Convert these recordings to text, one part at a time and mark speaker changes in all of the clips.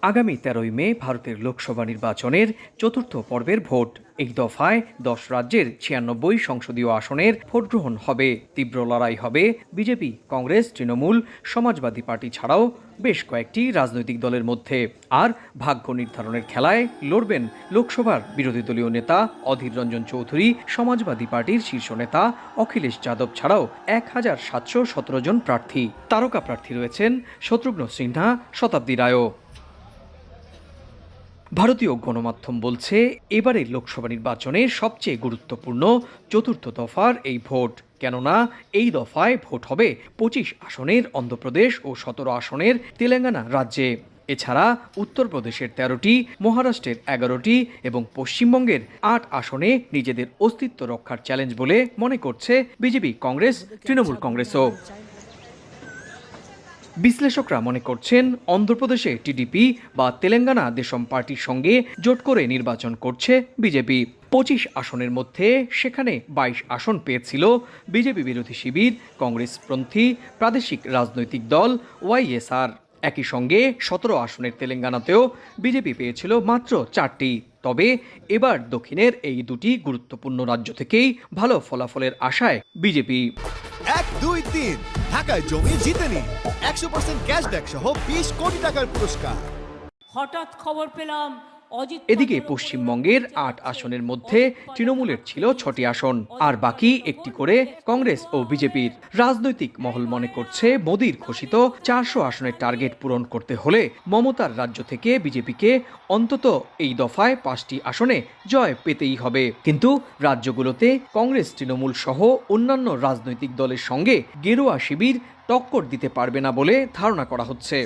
Speaker 1: আগামী 13ই মে ভারতের লোকসভা নির্বাচনের চতুর্থ পর্বের ভোট। এই দফায় 10 রাজ্যের 96 সংসদীয় আসনের ভোট গ্রহণ হবে। তীব্র লড়াই হবে বিজেপি, কংগ্রেস, তৃণমূল, সমাজবাদী পার্টি ছাড়াও বেশ কয়েকটি রাজনৈতিক দলের মধ্যে। আর ভাগ্য নির্ধারণের খেলায় লড়বেন লোকসভার বিরোধী দলীয় নেতা অধীর রঞ্জন চৌধুরী, সমাজবাদী পার্টির শীর্ষ নেতা অখিলেশ যাদব ছাড়াও 1717 জন প্রার্থী। তারকা প্রার্থী রয়েছেন শত্রুঘ্ন সিনহা, শতাব্দী রায়ও। ভারতীয় গণমাধ্যম বলছে, এবারের লোকসভা নির্বাচনে সবচেয়ে গুরুত্বপূর্ণ চতুর্থ দফার এই ভোট। কেননা এই দফায় ভোট হবে 25 আসনের অন্ধ্রপ্রদেশ ও 17 আসনের তেলেঙ্গানা রাজ্যে। এছাড়া উত্তরপ্রদেশের 13টি, মহারাষ্ট্রের 11টি এবং পশ্চিমবঙ্গের 8 আসনে নিজেদের অস্তিত্ব রক্ষার চ্যালেঞ্জ বলে মনে করছে বিজেপি, কংগ্রেস, তৃণমূল কংগ্রেসও। বিশ্লেষকরা মনে করছেন, অন্ধ্রপ্রদেশে টিডিপি বা তেলেঙ্গানা দেশম পার্টির সঙ্গে জোট করে নির্বাচন করছে বিজেপি। 25 আসনের মধ্যে সেখানে 22 আসন পেয়েছিল বিজেপি বিরোধী শিবির, কংগ্রেসপন্থী প্রাদেশিক রাজনৈতিক দল ওয়াইএসআর। একই সঙ্গে 17 আসনের তেলেঙ্গানাতেও বিজেপি পেয়েছিল মাত্র 4টি। তবে এবার দক্ষিণের এই দুটি গুরুত্বপূর্ণ রাজ্য থেকেই ভালো ফলাফলের আশায় বিজেপি।
Speaker 2: 1, 2, 3 ঢাকায় জমি জিতে নিন 100% ক্যাশব্যাক সহ 20 কোটি টাকার পুরস্কার।
Speaker 3: হঠাৎ খবর পেলাম
Speaker 1: এদিকে পশ্চিমবঙ্গের 8 আসনের মধ্যে তৃণমূলের ছিল 6টি আসন, আর বাকি একটি করে কংগ্রেস ও বিজেপির। রাজনৈতিক মহল মনে করছে, মোদির ঘোষিত 400 আসনের টার্গেট পূরণ করতে হলে মমতার রাজ্য থেকে বিজেপিকে অন্তত এই দফায় 5টি আসনে জয় পেতেই হবে। কিন্তু রাজ্যগুলোতে কংগ্রেস, তৃণমূল সহ অন্যান্য রাজনৈতিক দলের সঙ্গে গেরুয়া শিবির টক্কর দিতে পারবে না বলে ধারণা করা হচ্ছে।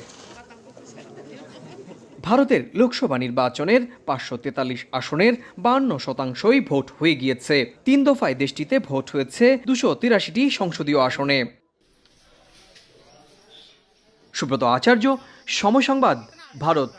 Speaker 1: ভারতের লোকসভা নির্বাচনের 543 আসনের 52% ভোট হয়ে গিয়েছে। 3 দফায় দেশটিতে ভোট হয়েছে 283টি সংসদীয় আসনে। সুব্রত আচার্য, সময় সংবাদ, ভারত।